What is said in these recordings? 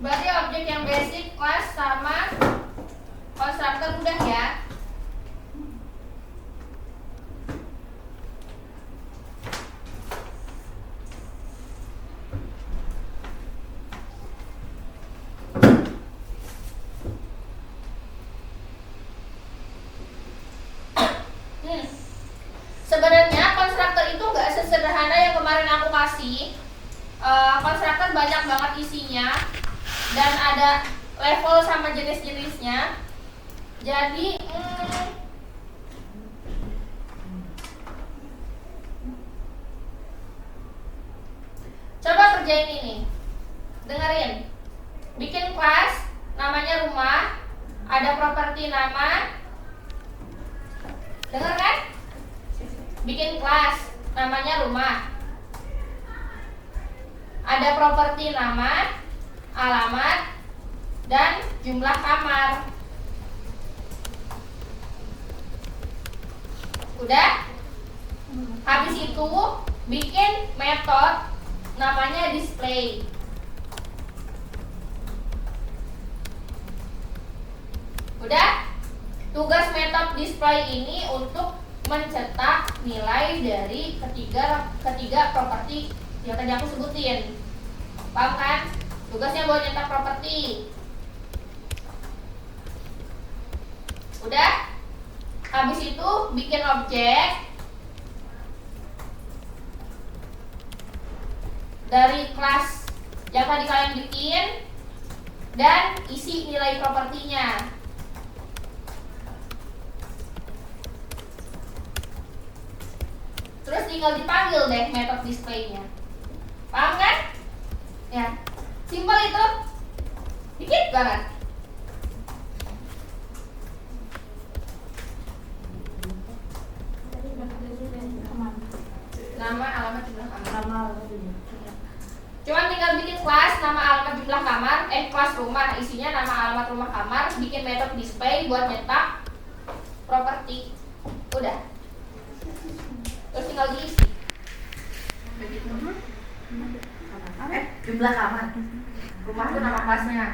Berarti objek yang basic, class, sama konstruktor udah ya. Sebenarnya konstruktor itu nggak sesederhana yang kemarin aku kasih. Konstruktor banyak banget isinya dan ada level sama jenis-jenisnya. Jadi coba kerjain ini. Dengerin. Bikin kelas, namanya rumah, ada properti nama. Dengar kan? Bikin kelas, namanya rumah, ada properti nama, alamat, dan jumlah kamar. Udah? Habis itu bikin metode namanya display. Udah? Tugas metode display ini untuk mencetak nilai dari ketiga properti yang tadi aku sebutin. Paham kan? Tugasnya buat nyetak properti. Udah? Habis itu bikin objek dari kelas yang tadi kalian bikin dan isi nilai propertinya. Terus tinggal dipanggil deh metode displaynya. Paham kan? Ya, simpel itu. Dikit banget. Nama, alamat, jumlah kamar. Cuman tinggal bikin kelas, nama, alamat, jumlah kamar. Kelas rumah, isinya nama, alamat, rumah, kamar. Bikin metode display buat nyetak properti. Udah. Terus tinggal diisi. Jumlah kamar. Rumah itu nama kelasnya.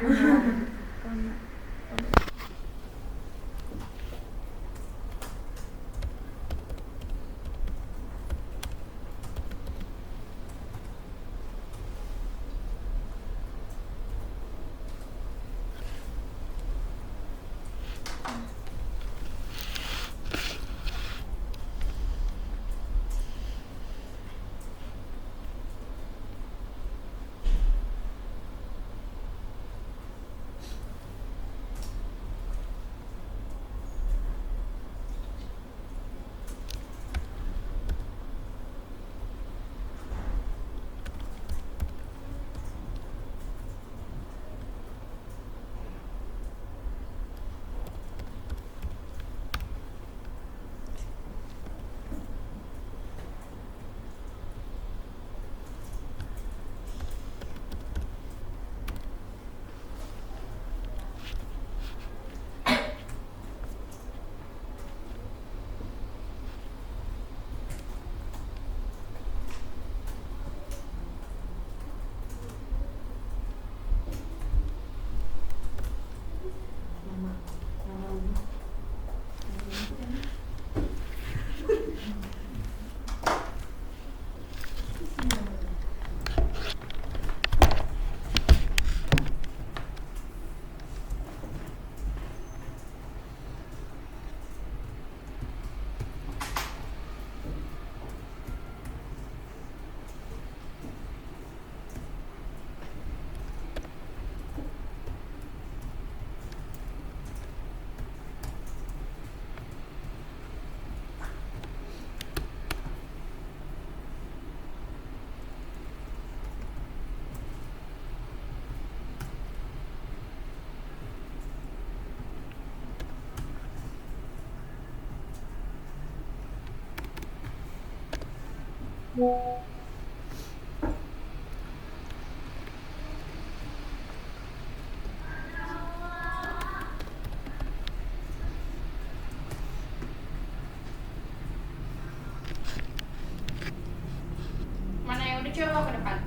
Mana yang udah coba ke depan?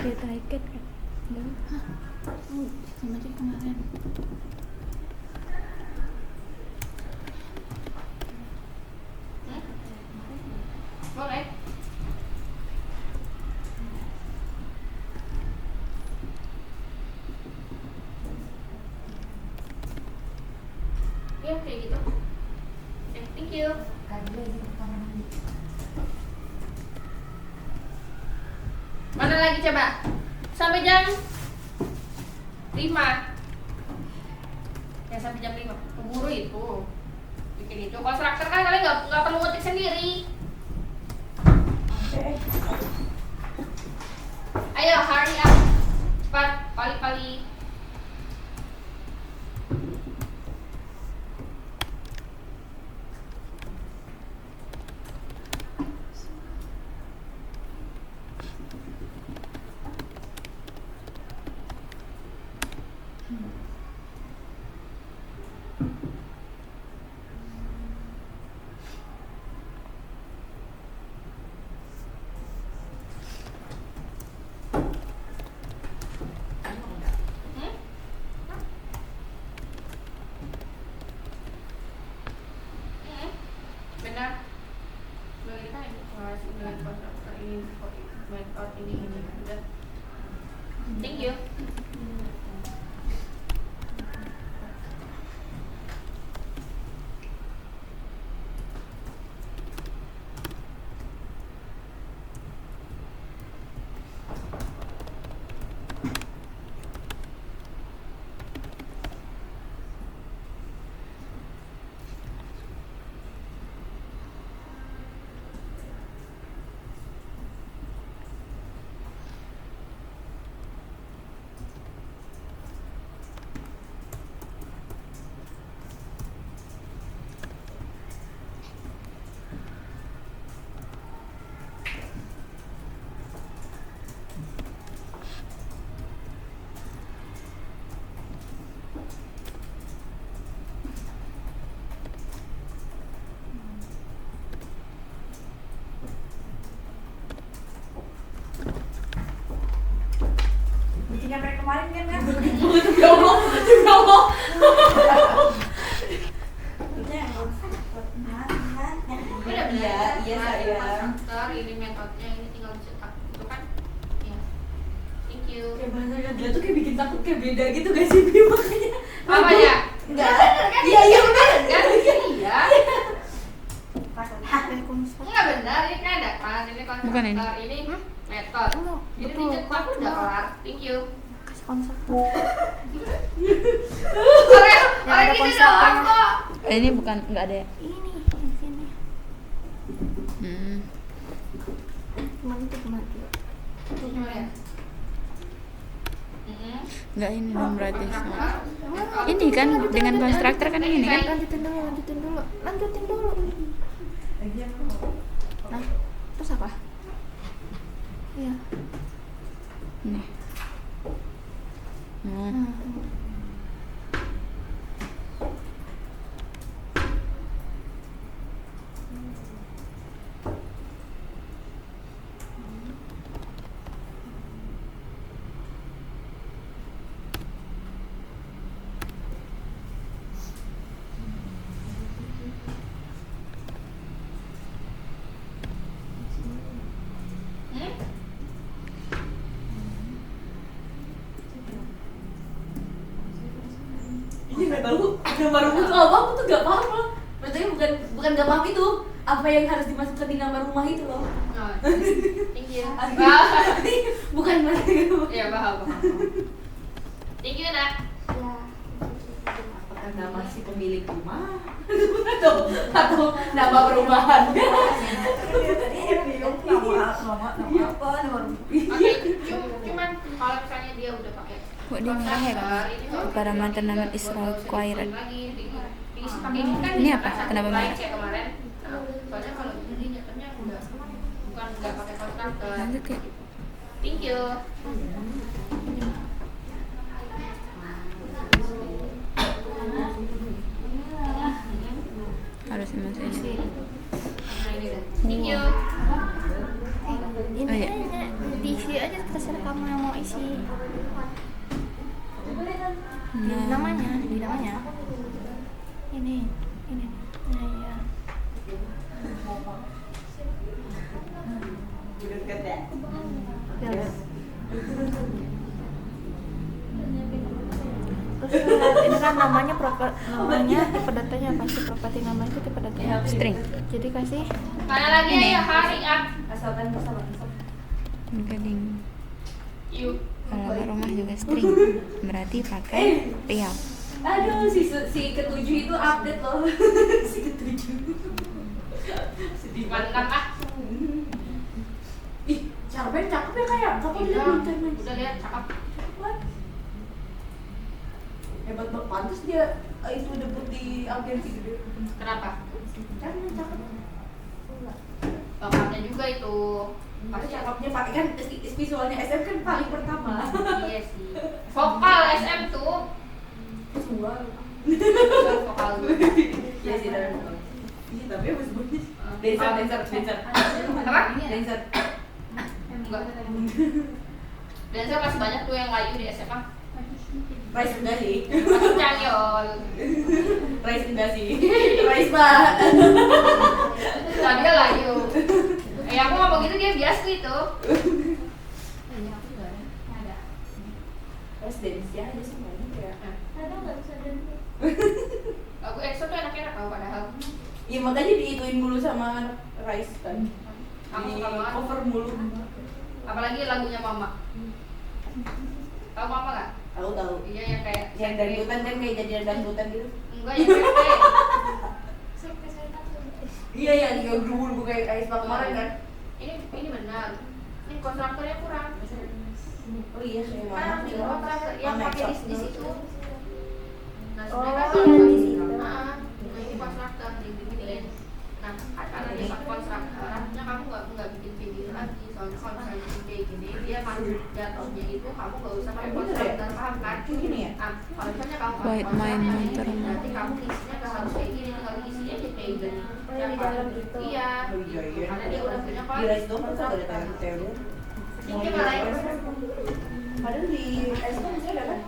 Dia terikat kan? Hah? Oh, sama aja kemarin. Boleh. Ya kayak gitu. Thank you. Mana lagi coba? Sampai jam 5. Ya sampai jam 5. Keburu itu. Bikin itu. Konstruktor kan kalian nggak perlu ngetik sendiri. Ayo hurry up. Cepat, pali-pali. Benar. Bagaimana ini? Dengan kontraktor ini, method ini udah. Thank you. Nyampe kemarin kan ya? Ya Allah, ya Allah. Udah Iya, iya saya. Konstruktor ini metodenya, ini tinggal dicetak itu kan? Ya. Thank you. Kayak bahasa dia tuh kayak bikin takut kayak beda gitu guys sih makanya. Apa ya? Enggak. Kan? Iya, iya benar. Kan? Iya. Rekonstruksi. Enggak benar, ini kan ada kan, ini konstruktor, Bukan ini. ini metode. Oh, Ini betul. dicetak udah kelar. Thank you. Kasih konsep. Orang ada gini konsepnya. doang kok. Ini bukan nggak ada ya? Ini yang sini. Kemana tuh kemana? Gimana ya? Nggak ini dong berarti. Konstruktor. Ini kan dengan konstruktor kan ini kan? Lanjutin dulu. Nah, terus apa? Iya. Nih. Nah. Nah. Ini nggak tahu gambar rumah itu apa, aku tuh nggak paham loh. Maksudnya bukan nggak paham itu apa yang harus dimasukkan di gambar rumah itu loh. Oh, thank you. Bukan maksudnya. Iya, paham. Thank you, Nak. Ya. Apakah nama si pemilik rumah atau nama perumahan? Nama apa? Nama Oke, cuman kalau misalnya dia udah pakai Kok dia merah ya, Kak? Para mantan nama Israel Choiret. Ini apa? Kenapa merah? Kemarin. Soalnya kalau ini nyatanya udah bukan nggak pakai konstruktor. Lanjut ya. Thank you. Harus dimasukin. Nah, ini dah. Thank you. Ini Oh, iya. aja, diisi aja terserah kamu yang mau isi. Di namanya. Ini. Nah, ya. Ya. Terus ini kan namanya tipe datanya apa sih? Properti namanya itu tipe datanya String. Jadi kasih Mana lagi Ini. ya hari up. Asalkan bersama. Gading. Yuk. Kalau rumah juga string. Berarti pakai real. Aduh, si ketujuh itu update loh. Si ketujuh. Sedih Mantap ah. Ih, Charmaine cakep ya kayak. Kamu Iya. lihat Charmaine. Udah lihat cakep. Hebat banget, pantas dia itu debut di agensi gede. Kenapa? Charmaine cakep. Bapaknya juga itu. Pasti cakepnya pakai kan visualnya SM kan paling pertama. Iya sih. Vokal SM tuh. Visual. Vokal tuh. Iya sih tapi vokal. Iya tapi bagus bagus. Dancer. Apa? Dancer. Enggak. Dancer masih banyak tuh yang layu di SMA. Rice enggak sih? Masuk Canyol. Rice enggak sih? Rice pak. Tadi dia layu. Aku ngomong gitu dia biasa gitu. Rice dance ya aja semuanya kayak. Lagu EXO tuh enak-enak tau padahal. Iya makanya diituin mulu sama anak Rice kan. Aku Di suka banget. cover mulu. Apalagi lagunya Mama. Tahu Mama gak? Tahu. Iya yang kayak Yang dangdutan kan kayak jadi dangdutan gitu. enggak yang kayak Iya ya, dia dulu kayak Rice Pak kemarin kan. ini benar. Ini kontraktornya kurang. Oh iya saya Kan mana? di kontraktor yang Mana pakai Exo? di situ. Nah, Oh, sebenarnya yang kalau di situ. nah, ini kontraktor digituin. Nah, karena dia pakai kontraktor, artinya kamu nggak bikin video lagi. Soalnya kalau misalnya bikin kayak gini, dia masuk jatuhnya itu kamu nggak usah pakai kontraktor, paham kan? Gini ya? Nah, kalau misalnya kamu pakai White Mind kontraktor, Motor. berarti kamu isinya nggak harus kayak gini, tinggal isi aja kayak gini. Oh, yang di dalam gitu. Iya. Oh iya iya. Karena dia udah punya Di Rice dong kan ada tangan Theo. Ini malah Padahal di Rice kan masih ada kan?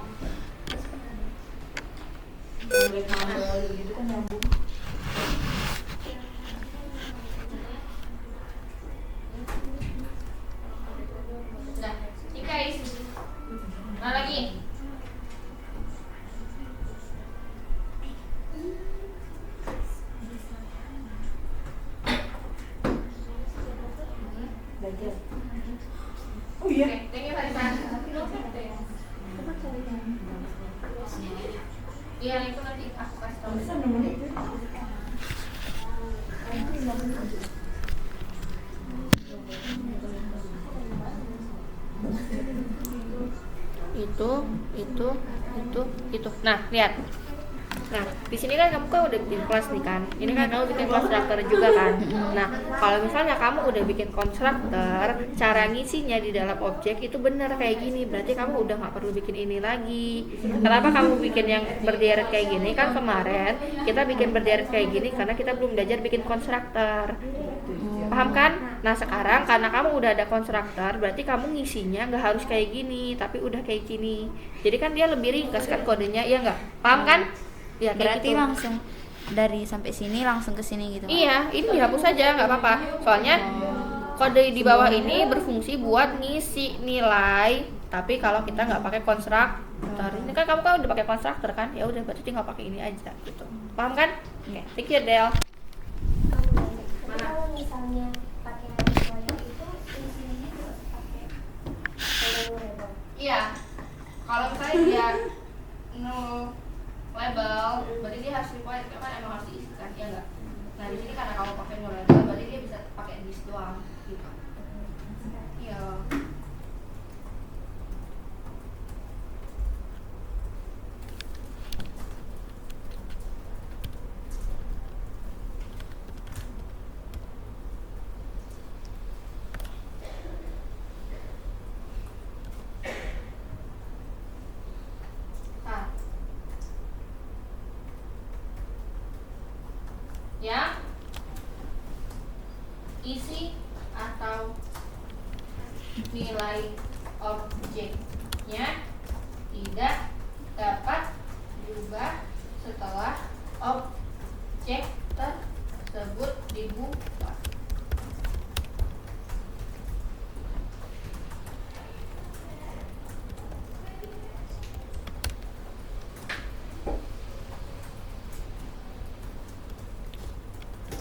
Nambel gitu kan nyambung. Nah, ini guys. Mana lagi? Belajar. Oh iya. Oke, thank you Farisa. Iya, itu nanti aku kasih tahu. Bisa nemuin itu. Itu. Nah, lihat. Nah, di sini kan kamu udah bikin kelas nih kan. Ini kan kamu bikin konstruktor juga kan. Nah, kalau misalnya kamu udah bikin konstruktor, cara ngisinya di dalam objek itu benar kayak gini. Berarti kamu udah nggak perlu bikin ini lagi. Kenapa kamu bikin yang berderet kayak gini? Kan kemarin kita bikin berderet kayak gini karena kita belum belajar bikin konstruktor. Paham kan? Nah sekarang karena kamu udah ada konstruktor, berarti kamu ngisinya nggak harus kayak gini, tapi udah kayak gini. Jadi kan dia lebih ringkas kan kodenya, iya nggak? Paham kan? Ya kayak Berarti gitu. langsung dari sampai sini langsung ke sini gitu. Iya, ini dihapus saja nggak apa-apa. Soalnya kode di bawah ini berfungsi buat ngisi nilai. Tapi kalau kita nggak pakai konstruktor, ini kan kamu kan udah pakai konstruktor kan? Ya udah berarti tinggal pakai ini aja gitu. Paham kan? Oke, thank you Del. Kalau misalnya pakai label itu isinya harus pakai label. Iya. Kalau misalnya dia no label, berarti dia harus required kan emang harus diisikan, ya enggak? Nah di sini karena kamu pakai no label, berarti dia bisa pakai this doang, gitu. Iya. Nah. Ya. Isi atau nilai objeknya tidak dapat diubah setelah objek tersebut dibuka.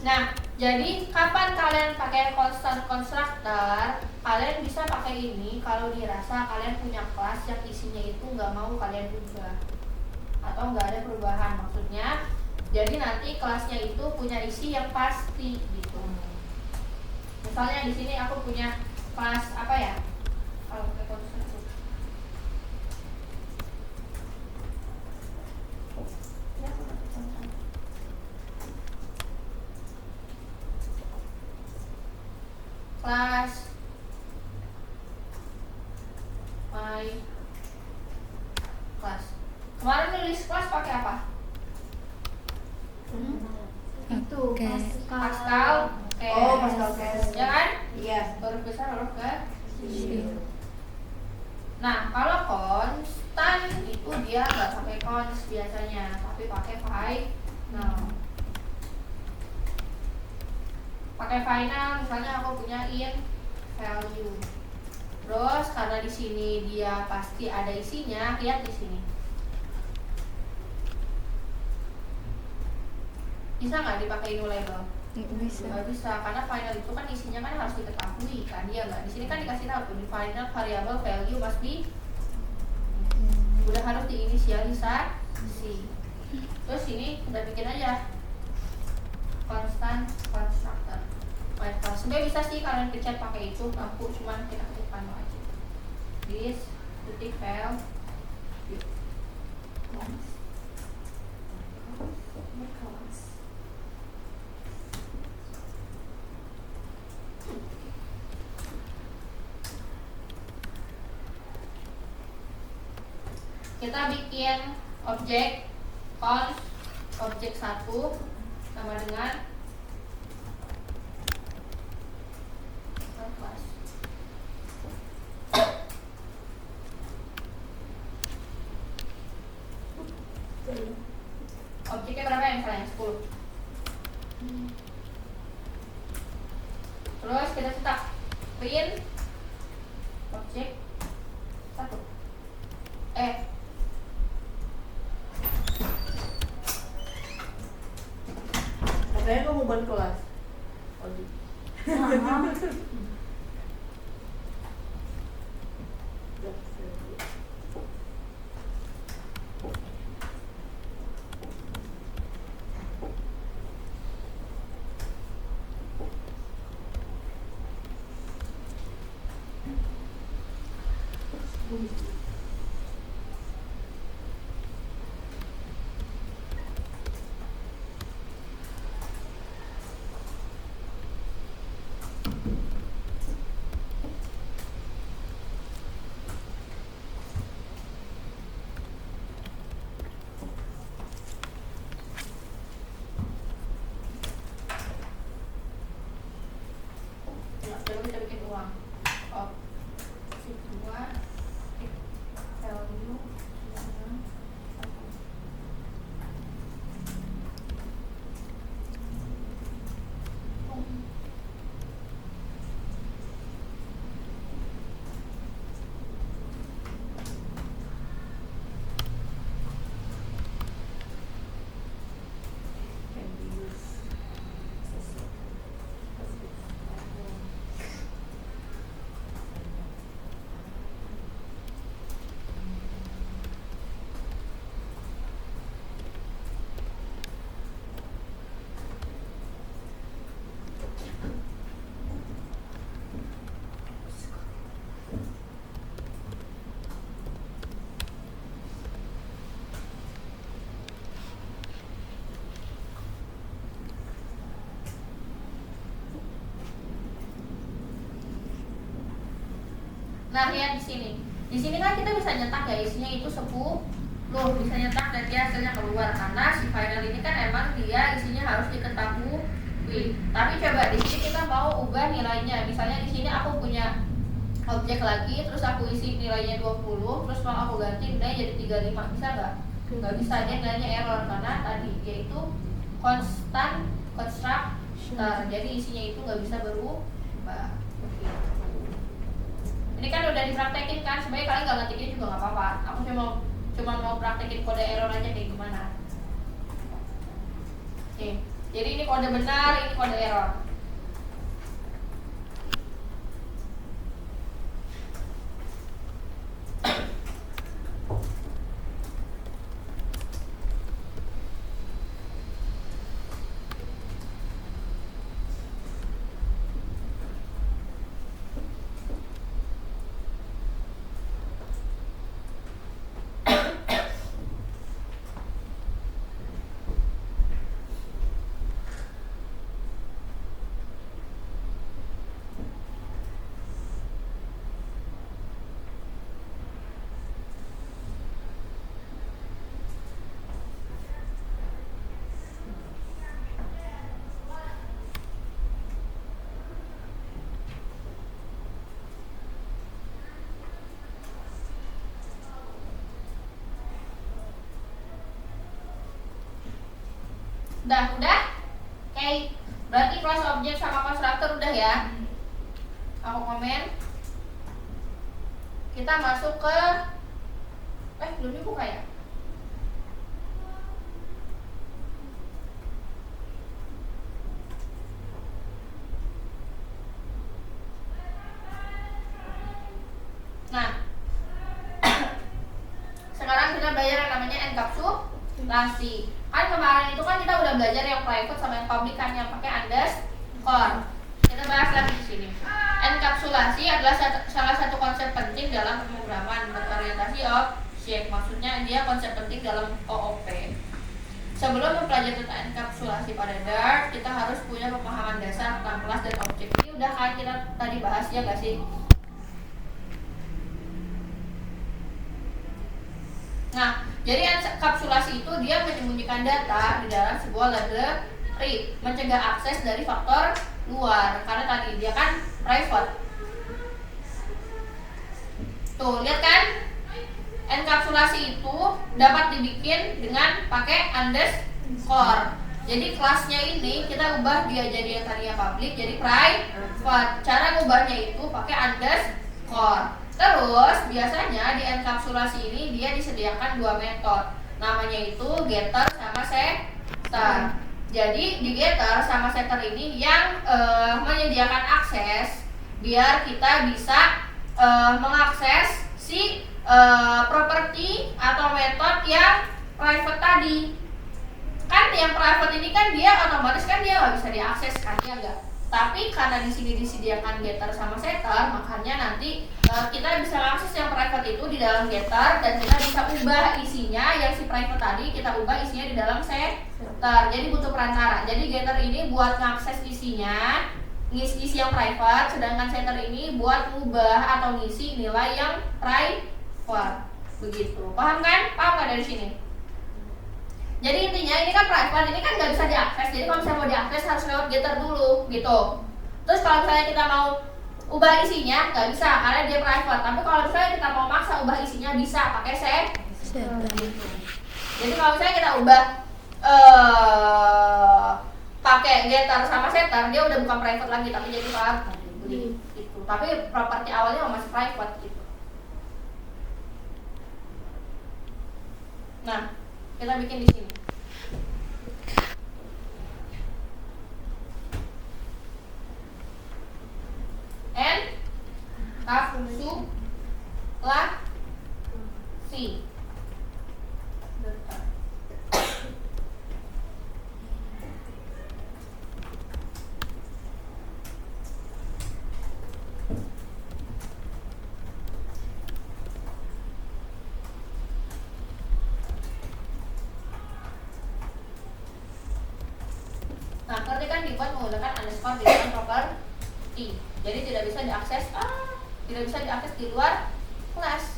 Nah, jadi kapan kalian pakai constant constructor? Kalian bisa pakai ini kalau dirasa kalian punya kelas yang isinya itu nggak mau kalian ubah atau nggak ada perubahan. Maksudnya, jadi nanti kelasnya itu punya isi yang pasti gitu. Misalnya di sini aku punya kelas apa ya? Kalau pakai constructor. Ya, aku pakai constructor. Kelas my class. Kemarin nulis kelas pakai apa? Itu Oke. Pascal case. Oh, Pascal case. Ya kan? Iya. Huruf besar, huruf kecil. Nah, kalau konstan itu dia nggak pakai cons biasanya, tapi pakai final. Pakai final, misalnya aku punya int value. Terus karena di sini dia pasti ada isinya, lihat di sini. Bisa nggak dipakai new label? Bisa. Nggak bisa, karena final itu kan isinya kan harus diketahui kan, dia nggak. Di sini kan dikasih tahu tuh di final variable value must be, udah harus diinisialisasi. Terus ini udah bikin aja constant constructor. White class. Sebenarnya bisa sih kalian pencet pakai itu, aku cuman kita ketik final aja. This detik value. Kita bikin objek cons objek 1 sama dengan kelas. Objeknya berapa ya misalnya? 10. Terus kita cetak print objek 1. Katanya kamu buat kelas. Oh, di. Nah, coba kita bikin ulang. Objek 2 value dengan 1. Nah, lihat di sini. Di sini kan kita bisa nyetak ya, isinya itu 10. Bisa nyetak dan dia hasilnya keluar karena si final ini kan emang dia isinya harus diketahui. Tapi coba di sini kita mau ubah nilainya. Misalnya di sini aku punya objek lagi, terus aku isi nilainya 20, terus kalau aku ganti nilainya jadi 35, bisa nggak? Nggak bisa, dia nilainya error karena tadi yaitu konstan constructor, jadi isinya itu nggak bisa berubah. Ini kan udah dipraktekin kan, sebenarnya kalian nggak ngetiknya juga nggak apa-apa. Aku cuma mau praktekin kode error aja kayak gimana. Oke, jadi ini kode benar, ini kode error. Udah? Oke, berarti kelas objek sama konstruktor udah ya. Aku komen. Kita masuk ke belum dibuka ya? Nah, sekarang kita belajar yang namanya enkapsulasi. Kan kemarin itu kan kita udah belajar yang private sama yang public kan, yang pakai underscore. Kita bahas lagi di sini. Enkapsulasi adalah salah satu konsep penting dalam pemrograman berorientasi objek. Maksudnya dia konsep penting dalam OOP. Sebelum mempelajari tentang enkapsulasi pada Dart, kita harus punya pemahaman dasar tentang kelas dan objek. Ini udah kan kita tadi bahas ya nggak sih? Nah, jadi enkapsulasi itu dia menyembunyikan data di dalam sebuah library, mencegah akses dari faktor luar, karena tadi dia kan private. Tuh, lihat kan? Enkapsulasi itu dapat dibikin dengan pakai underscore. Jadi kelasnya ini kita ubah dia jadi yang tadinya public jadi private. Cara ngubahnya itu pakai underscore. Terus biasanya di enkapsulasi ini dia disediakan dua metode. Namanya itu getter sama setter. Jadi di getter sama setter ini yang menyediakan akses biar kita bisa mengakses si properti atau metode yang private tadi. Kan yang private ini kan dia otomatis kan dia nggak bisa diakses kan, ya enggak? Tapi karena di sini disediakan getter sama setter, makanya nanti kita bisa akses yang private itu di dalam getter dan kita bisa ubah isinya yang si private tadi kita ubah isinya di dalam setter. Jadi butuh perantara. Jadi getter ini buat ngakses isinya, ngisi yang private, sedangkan setter ini buat ubah atau ngisi nilai yang private. Begitu. Paham kan? Paham nggak dari sini? Jadi intinya ini kan private, ini kan nggak bisa diakses. Jadi kalau misalnya mau diakses harus lewat getter dulu, gitu. Terus kalau misalnya kita mau ubah isinya nggak bisa karena dia private. Tapi kalau misalnya kita mau maksa ubah isinya bisa pakai setter. Jadi kalau misalnya kita ubah pakai getter sama setter, dia udah bukan private lagi tapi jadi public. Gitu. Tapi properti awalnya masih private gitu. Nah, kita bikin di sini. Enkapsulasi. Nah, ngerti kan dibuat menggunakan underscore di dalam property. Jadi tidak bisa diakses di luar kelas.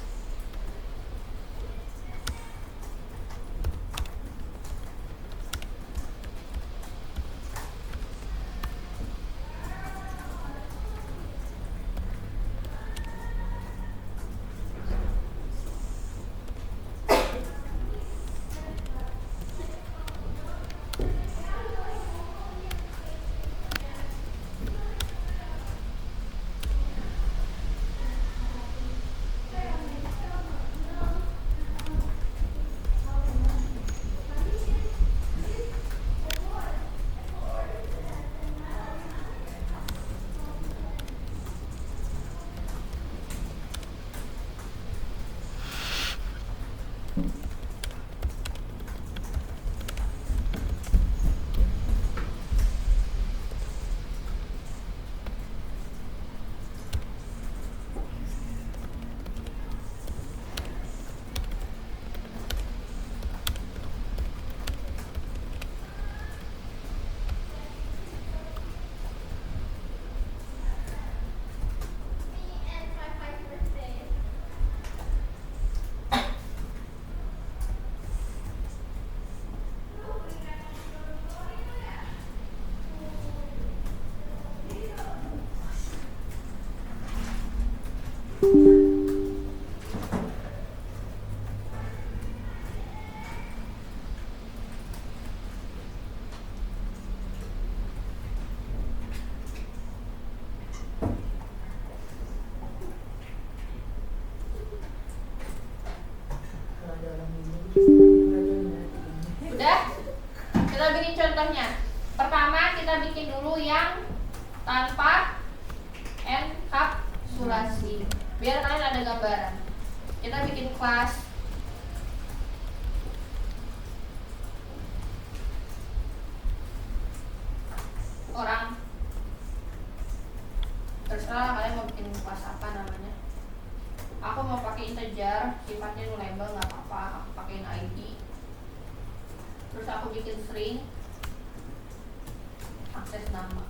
Pertama kita bikin dulu yang tanpa enkapsulasi. Biar kalian ada gambaran. Kita bikin kelas orang. Terserah kalian mau bikin kelas apa namanya. Aku mau pakai integer, sifatnya nullable nggak apa-apa. Aku pakein ID. Terus aku bikin string akses nama.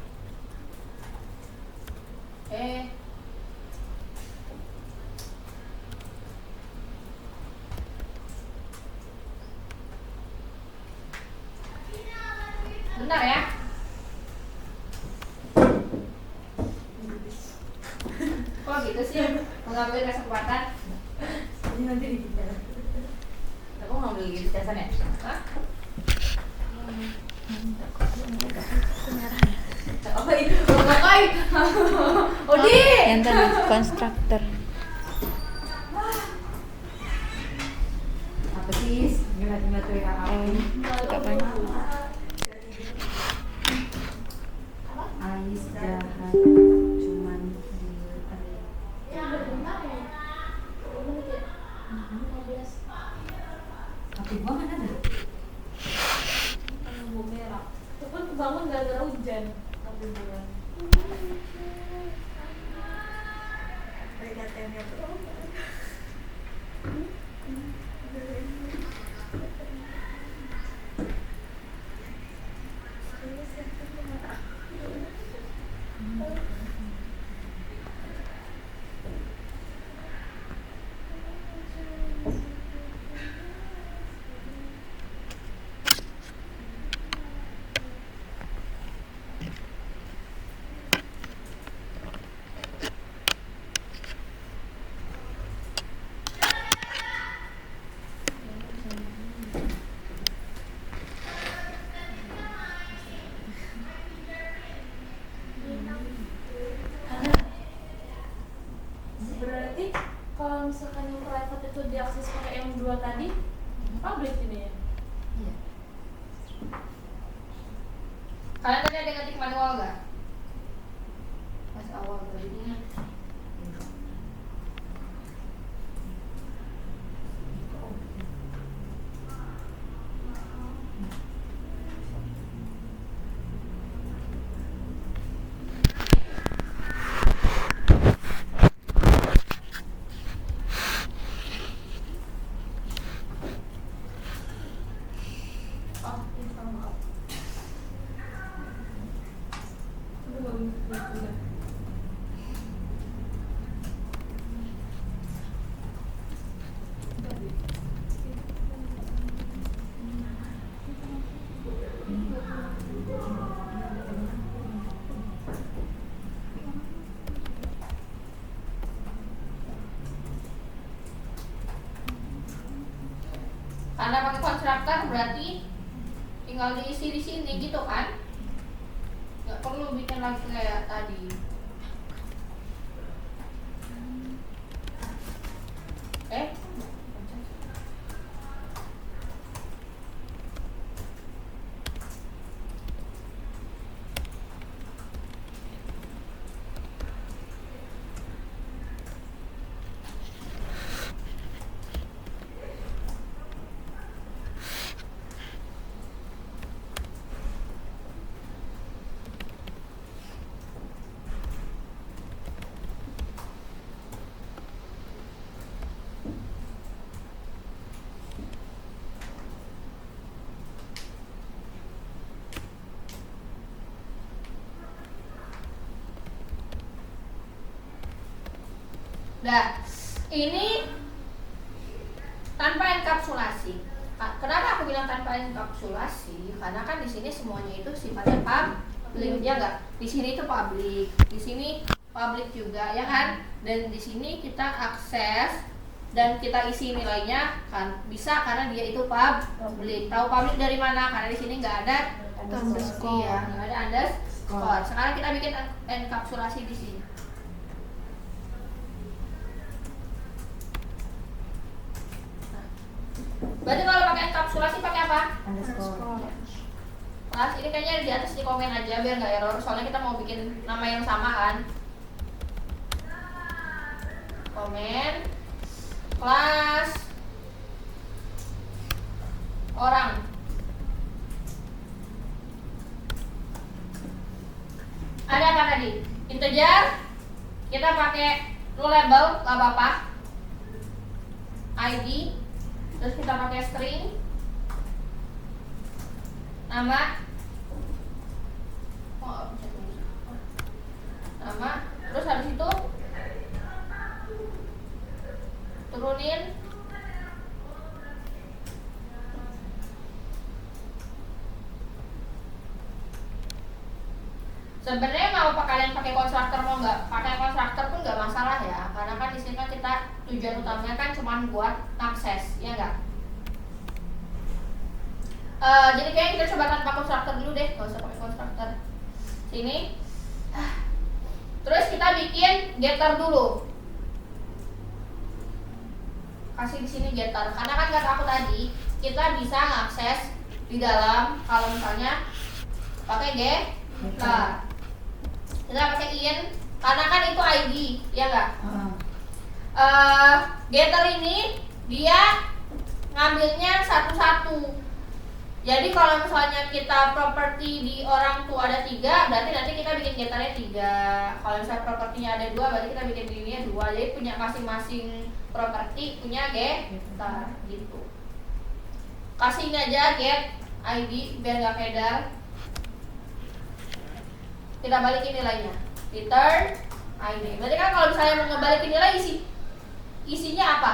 Bentar ya. Kok gitu sih? Mengambil kesempatan. Ini nanti dibicara. Aku ngambil gitu casan ya? Hah? Apa itu? Pakai. Odi. Yang tadi konstruktor. Apa sih? Ngeliat-ngeliat tuh ya Gak banyak. Ais jahat. Cuman tapi gua kan ada. Lampu merah. Itu pun kebangun gara-gara hujan. Lampu merah. Berarti kalau misalkan yang private itu diakses pakai yang dua tadi, public ini ya? Iya. Kalian tadi ada ngetik manual nggak? Pas awal tadi. Oh, ini sama maaf. Udah. Karena pakai konstruktor berarti tinggal diisi di sini gitu kan? Nggak perlu bikin lagi kayak tadi. Nah, ini tanpa enkapsulasi. Kenapa aku bilang tanpa enkapsulasi? Karena kan di sini semuanya itu sifatnya public, ya nggak? Di sini itu public, di sini public juga, ya kan? Dan di sini kita akses dan kita isi nilainya kan bisa karena dia itu public. Tahu public dari mana? Karena di sini nggak ada Underscore. ya, nggak ada underscore. Sekarang kita bikin enkapsulasi di sini. Berarti kalau pakai enkapsulasi pakai apa? Underscore. kelas. Ini kayaknya di atas di komen aja biar nggak error. Soalnya kita mau bikin nama yang sama kan. Komen kelas orang. Ada apa tadi? Integer. Kita pakai null label, nggak apa-apa. ID. Terus kita pakai string. Nama. Oh, nama. Terus habis itu turunin sebenarnya mau kalian pakai konstruktor mau nggak pakai konstruktor pun nggak masalah ya, karena kan di sini kan kita tujuan utamanya kan cuma buat akses, ya nggak? Jadi kayak kita coba tanpa konstruktor dulu deh, nggak usah pakai konstruktor. Sini, terus kita bikin getter dulu. Kasih di sini getter, karena kan kata aku tadi kita bisa ngakses di dalam kalau misalnya pakai getter. Kita pakai in, karena kan itu ID, ya enggak? Getter ini dia ngambilnya satu-satu. Jadi kalau misalnya kita properti di orang tuh ada 3, berarti nanti kita bikin getternya 3. Kalau misalnya propertinya ada 2, berarti kita bikin dirinya 2. Jadi punya masing-masing properti punya getter gitu. Kasih ini aja get ID biar nggak pedal. Kita balikin nilainya. Return ID. Berarti kan kalau misalnya mau ngebalikin nilai isinya apa?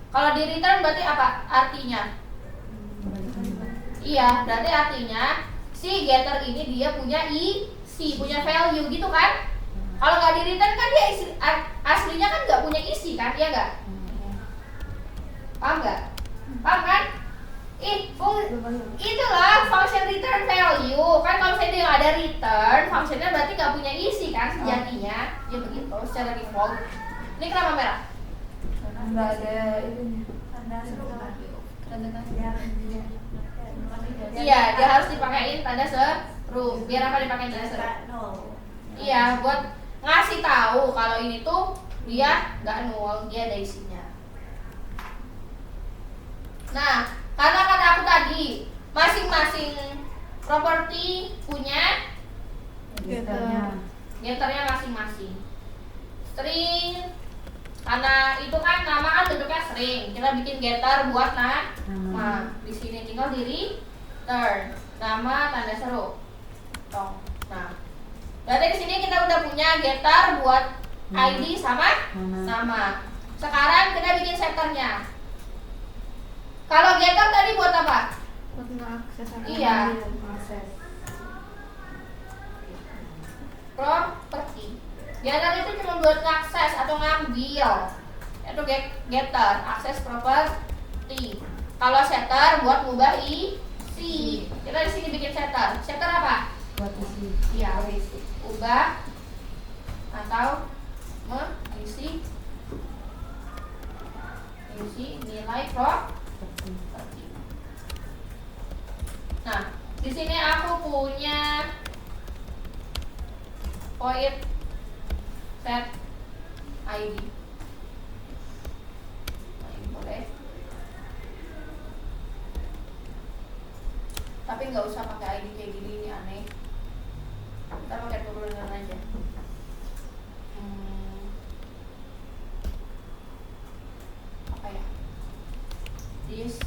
Kalau di return berarti apa artinya? Iya, berarti artinya si getter ini dia punya isi, punya value gitu kan? Kalau nggak di return kan dia aslinya kan nggak punya isi kan, iya nggak? Paham nggak? Paham kan? Itulah function return value kan. Kalau misalnya dia nggak ada return, functionnya berarti nggak punya isi kan sejatinya. Ya begitu secara default. Ini kenapa merah? Nggak ada itunya. Iya, dia harus dipakein tanda seru. Biar apa dipakein tanda seru? Iya, buat ngasih tahu kalau ini tuh dia nggak null, dia ada isinya. Nah, karena kata aku tadi masing-masing properti punya getternya masing-masing. String, karena itu kan nama kan bentuknya string, kita bikin getter buat nama. Di sini tinggal di return nama tanda seru. Nah, berarti di sini kita udah punya getter buat ID sama nama. Sekarang kita bikin setternya. Kalau getter tadi buat apa? Buat mengakses. Iya. Akses. Properti. Getter itu cuma buat akses atau ngambil. Itu getter, akses properti. Kalau setter buat ngubah isi. Kita di sini bikin setter. Setter apa? Buat isi. Iya, ubah atau mengisi nilai properti. Nah, di sini aku punya void set ID. Nah, ini boleh. Tapi nggak usah pakai ID kayak gini, ini aneh. Kita pakai turunan aja. Apa ya? This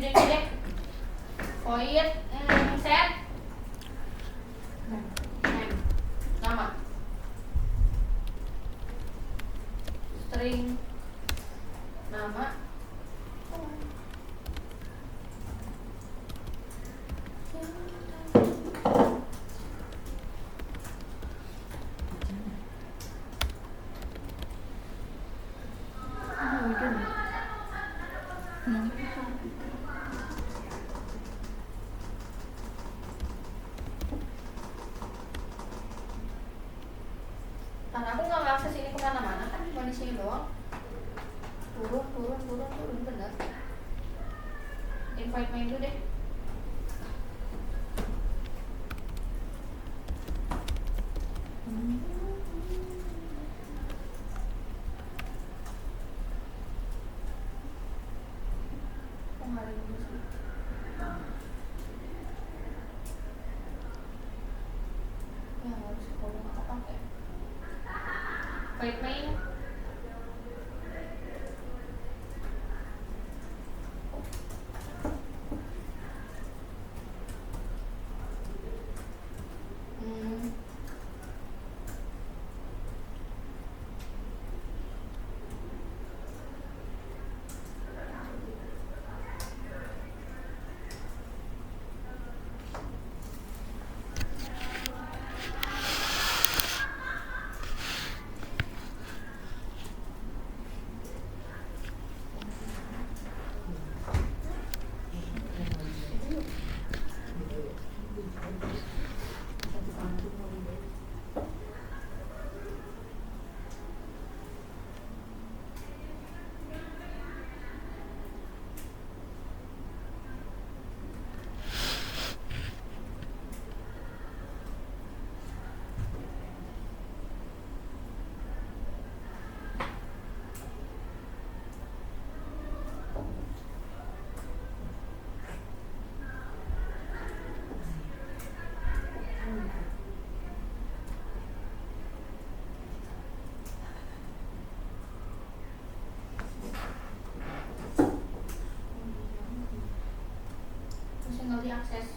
ini deh. Void set name nama string nama karena aku nggak ngakses ini kemana-mana kan cuma di sini doang. Turun bener. Invite main dulu deh. Kemarin dulu sih. Ya harus kalau nggak pakai. Invite main. Tinggal diakses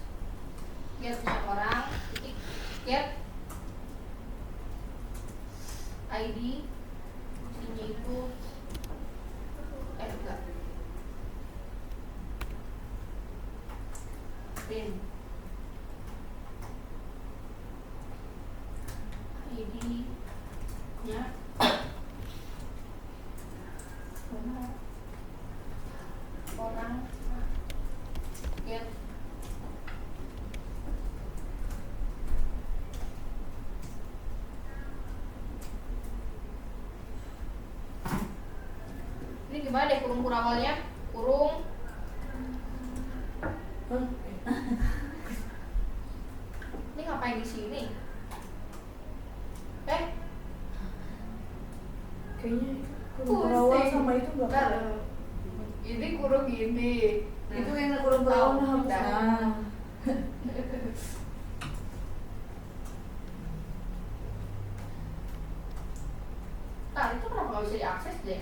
get punya orang titik get ID ininya itu enggak print ID nya orang get ini gimana deh kurung awalnya kurung ini ngapain di sini Kayaknya kurung berawal sama itu nggak Bentar. ada. Ini kurung gini Itu yang kurung berawal hapus. Nah. Nah itu kenapa nggak bisa diakses deh?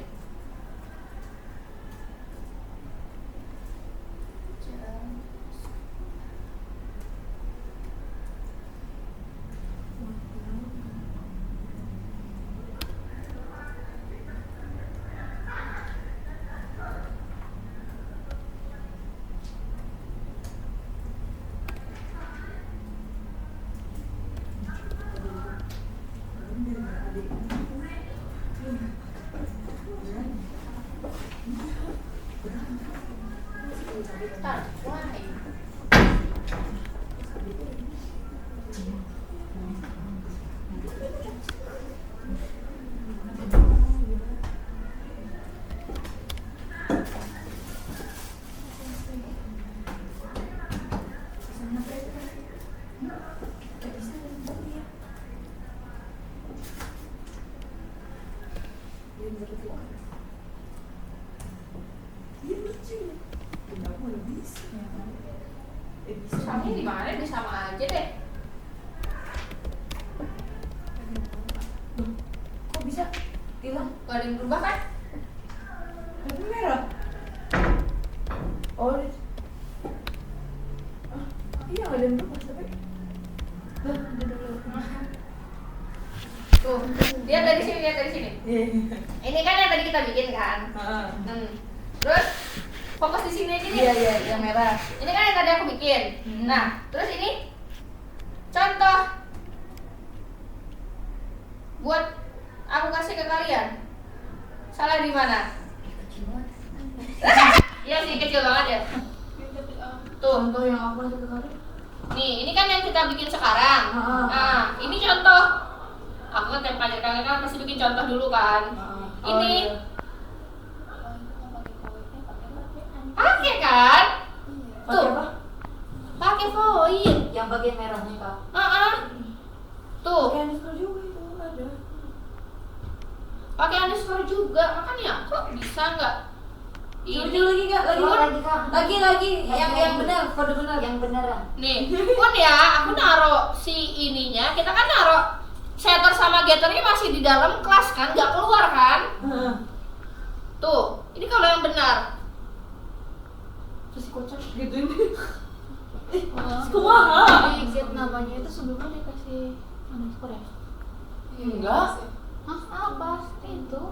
Bentar, why? Samanya di mana? Di sama aja deh. Kok bisa hilang? Gak ada yang berubah kan? Tapi merah. Oh, nggak ada yang berubah tapi. Tuh, lihat dari sini, lihat dari sini. Ini kan yang tadi kita bikin kan. Terus fokus di sini aja nih. Iya, yang merah. Ini kan yang tadi aku bikin. Nah, terus ini contoh buat aku kasih ke kalian. Salah di mana? Iya sih, kecil banget ya. Tuh, Contoh yang aku kasih ke kalian. nih, ini kan yang kita bikin sekarang. Nah, ini contoh. Aku kan tiap ngajar kalian kan pasti bikin contoh dulu kan. Ini pakai kan? Tuh, pakai void. Yang bagian merahnya kak. Tuh, Pakai underscore juga itu ada. pakai underscore juga. Makanya kok bisa nggak? Coba lagi kak, lagi yang benar, kode benar. Yang benar. Nih, pun ya, aku naro si ininya. Kita kan naro setter sama getternya masih di dalam kelas kan, nggak keluar kan? Tuh, ini kalau yang benar. Terus kocak gitu ini. Kumaha? Di get namanya itu sebelumnya dikasih underscore ya? Enggak. Hah? Apa? Itu?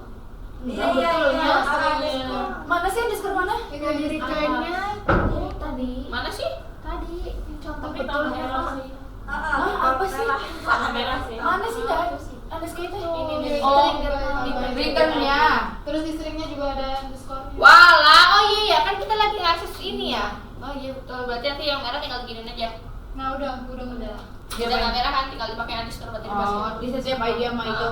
Iya. Mana sih underscore mana? Yang di return-nya tadi. Mana sih? Tadi contoh Tapi betul tanah merah sih. Apa sih? Tanah merah sih. Mana sih enggak? Underscore itu. Ini di return-nya. Terus di string-nya juga ada underscore. Walah, oh iya kan kita lagi akses ini ya. Oh iya betul, berarti nanti yang merah tinggal beginin aja. Nah udah. Kita nggak merah kan, tinggal dipakai underscore berarti dipasang. Oh, di setiap ID sama itu.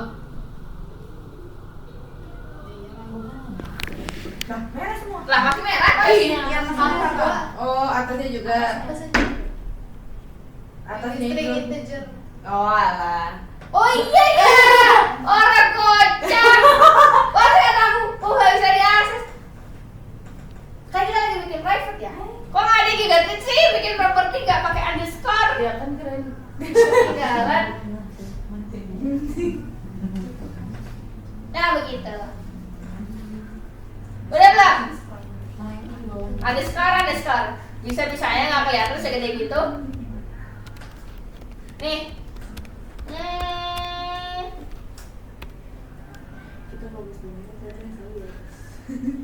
Nah, merah semua. Lah masih merah kan? Yang atas Kak. Oh, atasnya juga. Atasnya String itu. integer. Oh, alah. Oh iya ya, orang kocak. Wah ternyata aku nggak bisa diakses. Kan kita lagi bikin private ya. Kok nggak ada yang ganti sih bikin properti nggak pakai underscore? Ya kan keren. Jalan. Nah begitu. Udah belum? Underscore. Bisa-bisanya nggak kelihatan segede gitu. Nih. Kita fokus dulu.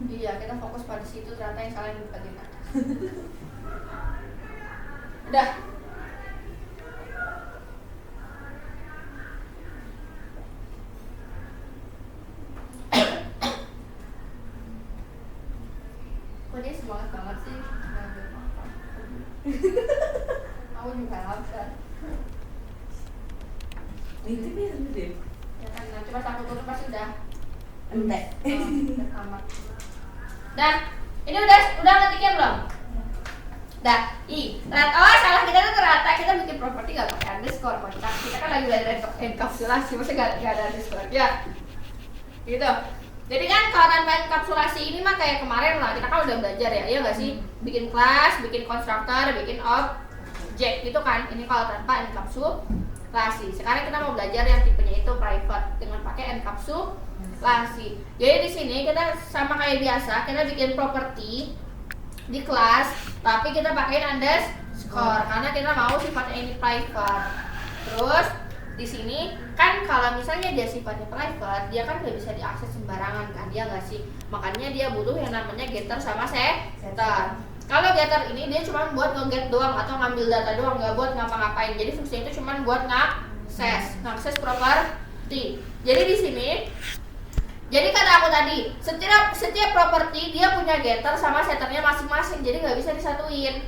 Iya, kita fokus pada situ, ternyata yang salah di bagian atas. Udah. Kok dia semangat banget sih? Aku juga lapar. Itu biar deh. Ya kan, nah, coba satu turun pasti udah. Entek. Udah tamat. Dan ini udah ngetiknya belum? Dah, salah kita tuh ternyata kita bikin properti gak pakai underscore. Kita kan lagi belajar enkapsulasi, maksudnya gak ada underscore ya. Gitu. Jadi kan kalau tanpa enkapsulasi ini mah kayak kemarin lah, kita kan udah belajar ya, iya gak sih? Bikin kelas, bikin konstruktor, bikin objek gitu kan. Ini kalau tanpa enkapsulasi. Sekarang kita mau belajar yang tipenya itu private dengan pakai enkapsulasi. Jadi di sini kita sama kayak biasa, kita bikin properti di kelas, tapi kita pakai underscore karena kita mau sifatnya ini private. Terus di sini kan kalau misalnya dia sifatnya private, dia kan nggak bisa diakses sembarangan kan, dia nggak sih. Makanya dia butuh yang namanya getter sama setter. Kalau getter ini dia cuma buat nge-get doang atau ngambil data doang, nggak buat ngapa-ngapain. Jadi fungsinya itu cuma buat ngakses properti. Jadi di sini, jadi kata aku tadi, setiap properti dia punya getter sama setternya masing-masing, jadi nggak bisa disatuin.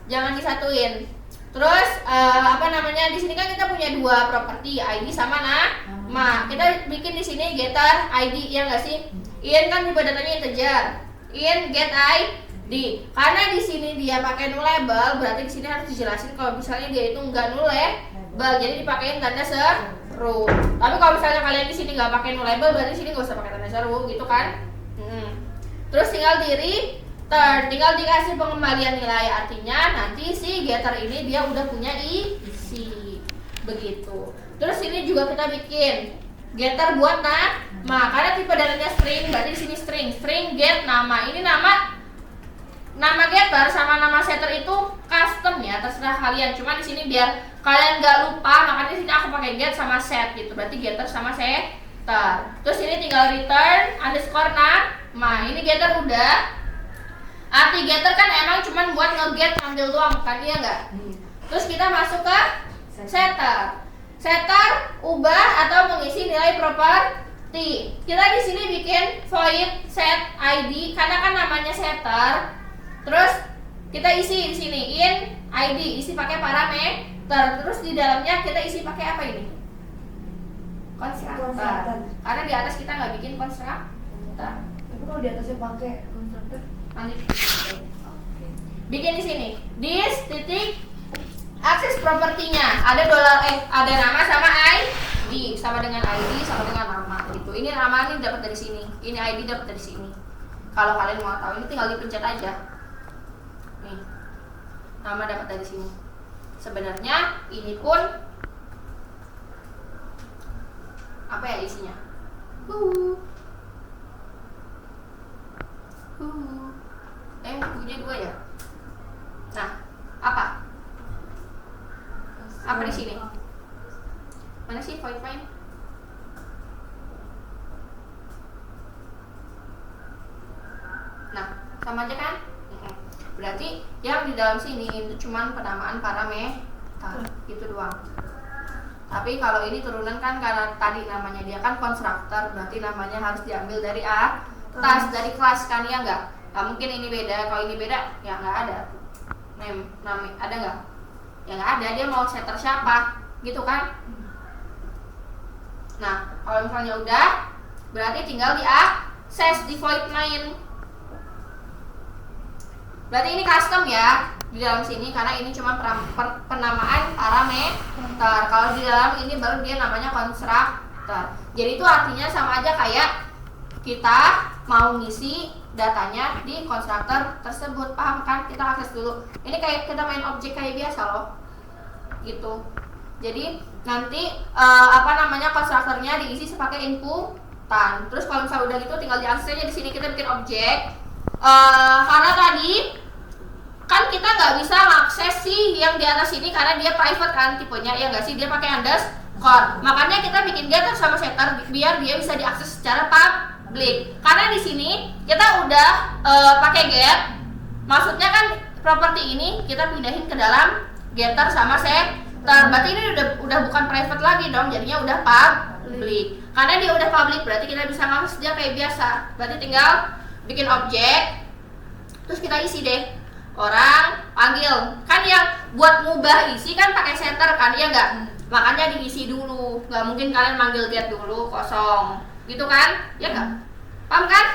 Jangan disatuin. Terus di sini kan kita punya dua properti, ID sama nama. Kita bikin di sini getter ID, ya nggak sih? In kan tipe datanya integer. In get ID. Karena di sini dia pakai nullable, berarti di sini harus dijelasin kalau misalnya dia itu nggak nullable, jadi dipakein tanda seru. Tapi kalau misalnya kalian di sini nggak pakai nullable, berarti di sini nggak usah pakai tanda seru, gitu kan? Terus tinggal tinggal dikasih pengembalian nilai, artinya nanti si getter ini dia udah punya isi begitu. Terus ini juga kita bikin getter buat nama, karena tipe datanya string, berarti di sini string get nama. Ini nama nama getter sama nama setter itu custom ya, terserah kalian. Cuma di sini biar kalian nggak lupa, makanya di sini aku pakai get sama set gitu. Berarti getter sama setter. Terus ini tinggal return underscore nama. Ini getter udah. Arti getter kan emang cuma buat nge-get ngambil doang kan, iya nggak? Terus kita masuk ke setter. Setter ubah atau mengisi nilai properti. Kita di sini bikin void set ID karena kan namanya setter. Terus kita isi di sini in ID, isi pakai parameter. Terus di dalamnya kita isi pakai apa ini? Konstruktor. Karena di atas kita nggak bikin konstruktor. Tapi kalau di atasnya pakai konstruktor, Nanti bikin di sini. This titik akses propertinya ada ada nama sama ID, sama dengan ID sama dengan nama gitu. Ini nama ini dapat dari sini, ini ID dapat dari sini. Kalau kalian mau tahu ini tinggal dipencet aja. Nih, nama dapat dari sini. Sebenarnya ini pun apa ya isinya? Punya 2 ya. Nah, apa? Apa di sini? Mana sih void main? Nah, sama aja kan? Berarti yang di dalam sini itu cuma penamaan parameter itu doang. Tapi kalau ini turunan kan karena tadi namanya dia kan konstruktor, berarti namanya harus diambil dari atas dari kelas kan, ya enggak? Nggak mungkin ini beda, kalau ini beda ya nggak ada. Name ada nggak? Ya nggak ada, dia mau setter siapa gitu kan. Nah, kalau misalnya udah, berarti tinggal diakses di void main. Berarti ini custom ya di dalam sini karena ini cuma penamaan parameter. Kalau di dalam ini baru dia namanya konstruktor. Jadi itu artinya sama aja kayak kita mau ngisi datanya di konstruktor tersebut, paham kan? Kita akses dulu. Ini kayak kita main objek kayak biasa loh, gitu. Jadi nanti konstruktornya diisi sebagai inputan. Terus kalau misalnya udah gitu tinggal diaksesnya di sini kita bikin objek. Karena tadi kan kita nggak bisa mengakses sih yang di atas ini karena dia private kan tipenya, ya nggak sih, dia pakai underscore. Makanya kita bikin getter sama setter biar dia bisa diakses secara public. Karena di sini kita udah pakai get, maksudnya kan properti ini kita pindahin ke dalam getter sama setter. Berarti ini udah bukan private lagi dong, jadinya udah public. Karena dia udah public berarti kita bisa ngakses dia kayak biasa. Berarti tinggal bikin objek, terus kita isi deh. Orang panggil, kan yang buat ngubah isi kan pakai setter kan, ya nggak? Makanya diisi dulu, nggak mungkin kalian manggil get dulu kosong, gitu kan? Ya nggak? Paham kan?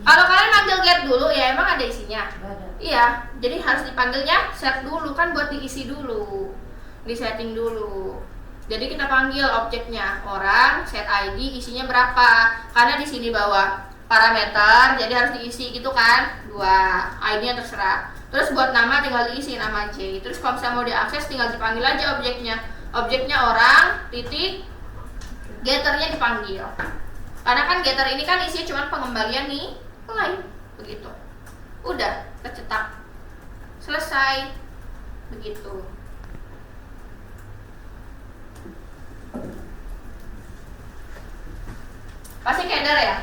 Kalau kalian manggil get dulu ya emang ada isinya. Iya, jadi harus dipanggilnya set dulu kan, buat diisi dulu, di setting dulu. Jadi kita panggil objeknya orang, set ID, isinya berapa? Karena di sini bawah parameter, jadi harus diisi gitu kan? 2, ID-nya terserah. Terus buat nama tinggal diisi nama J. Terus kalau misalnya mau diakses tinggal dipanggil aja objeknya. Objeknya orang, titik, getternya dipanggil. Karena kan getter ini kan isinya cuma pengembalian nih, lain begitu. Udah kecetak, selesai, begitu. Pasti keder ya?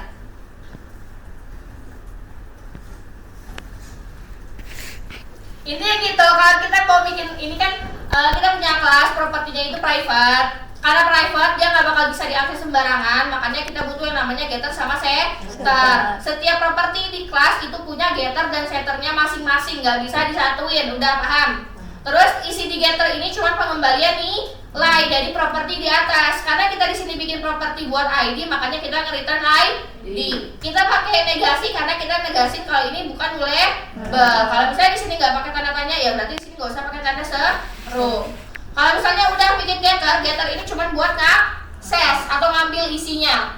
Intinya gitu, kalau kita mau bikin ini kan kita punya kelas, propertinya itu private. Karena private dia nggak bakal bisa diakses sembarangan, makanya kita butuh yang namanya getter sama setter. Setiap properti di kelas itu punya getter dan setternya masing-masing, nggak bisa disatuin, udah paham? Terus isi di getter ini cuma pengembalian nilai dari properti di atas. Karena kita di sini bikin properti buat ID, makanya kita nge-return ID. Kita pakai negasi karena kita negasi kalau ini bukan label. Kalau misalnya di sini nggak pakai tanda tanya, ya berarti di sini nggak usah pakai tanda seru. Kalau misalnya udah bikin getter ini cuma buat ngakses atau ngambil isinya.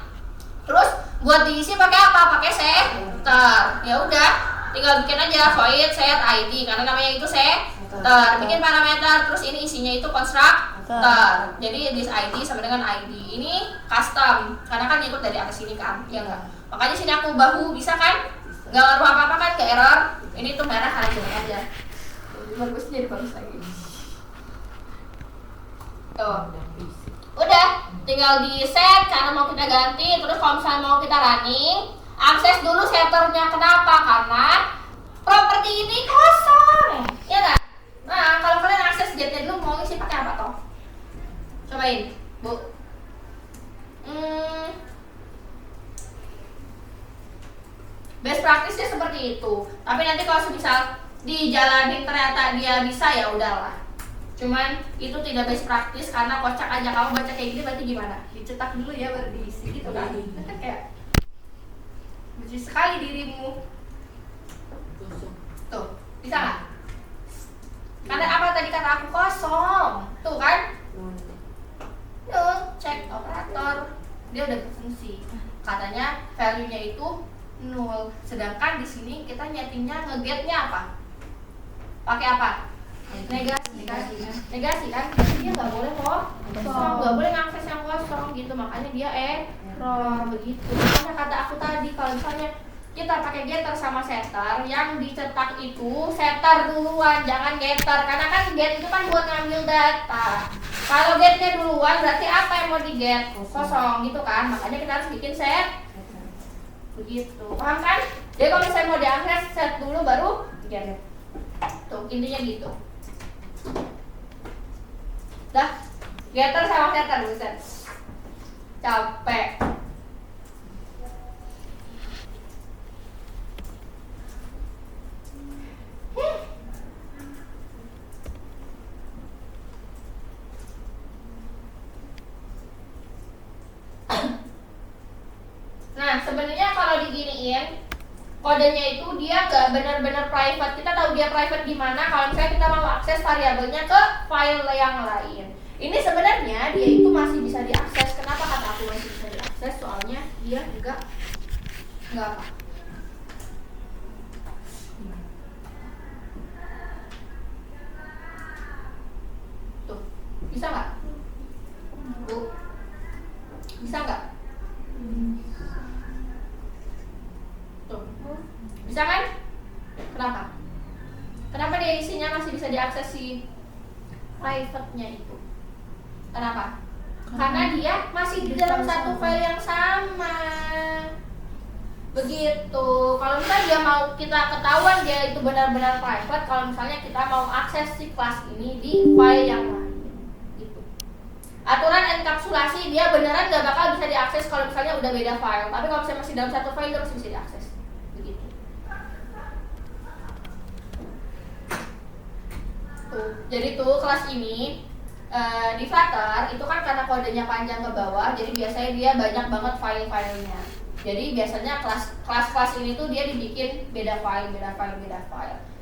Terus buat diisi pakai apa? Pakai setter. Ya udah, tinggal bikin aja void set ID karena namanya itu setter. Bikin parameter, terus ini isinya itu konstruktor. Jadi this ID sama dengan ID. Ini custom karena kan ikut dari atas sini kan, ya enggak? Makanya sini aku bahu bisa kan? Nggak ngaruh apa-apa kan ke error. Ini tuh merah aja aja. Bagus jadi bagus lagi. Tuh. Udah, tinggal di set karena mau kita ganti. Terus kalau misalnya mau kita running, akses dulu setternya. Kenapa? Karena properti ini kosong, ya nggak? Nah, kalau kalian akses getnya dulu, mau isi pakai apa toh? Cobain, Bu. Best practice-nya seperti itu. Tapi nanti kalau misal dijalanin ternyata dia bisa, ya udahlah. Cuman itu tidak best practice karena kocak aja. Kamu baca kayak gini berarti gimana? Dicetak dulu ya baru diisi gitu kan? Kayak lucu sekali dirimu. Tuh, bisa nggak? Karena apa tadi kata aku kosong, tuh kan? Tuh, cek operator, dia udah berfungsi. Katanya value-nya itu 0. Sedangkan di sini kita nyetingnya ngegetnya apa? Pakai apa? Negasi kan? Jadi dia nggak boleh kosong, nggak boleh ngakses yang kosong gitu. Makanya dia error begitu. Makanya kata aku tadi kalau misalnya kita pakai getter sama setter, yang dicetak itu setter duluan, jangan getter. Karena kan get itu kan buat ngambil data. Kalau getnya duluan berarti apa yang mau di get? Kosong gitu kan. Makanya kita harus bikin set. Begitu. Paham kan? Jadi kalau misalnya mau diakses set dulu baru get. Tuh, intinya gitu. Dah, getter sama setter buset. Capek. Nah, sebenarnya kalau diginiin kodenya itu dia gak benar-benar private. Kita tahu dia private gimana kalau misalnya kita mau akses variabelnya ke file yang lain. Ini sebenarnya dia itu masih bisa diakses. Kenapa kata aku masih bisa diakses? Soalnya dia juga nggak apa. Tuh, bisa nggak? Bu, bisa nggak? Tuh, bisa kan? Kenapa? Kenapa dia isinya masih bisa diakses si private-nya itu? Kenapa? Karena dia masih di dalam satu file yang sama. Begitu. Kalau misalnya dia mau kita ketahuan dia itu benar-benar private, kalau misalnya kita mau akses si kelas ini di file yang lain. Gitu. Aturan enkapsulasi dia beneran gak bakal bisa diakses kalau misalnya udah beda file. Tapi kalau misalnya masih dalam satu file dia masih bisa diakses. Begitu. Tuh. Jadi tuh kelas ini di Flutter itu kan karena kodenya panjang ke bawah, jadi biasanya dia banyak banget file-filenya. Jadi biasanya kelas ini tuh dia dibikin beda file.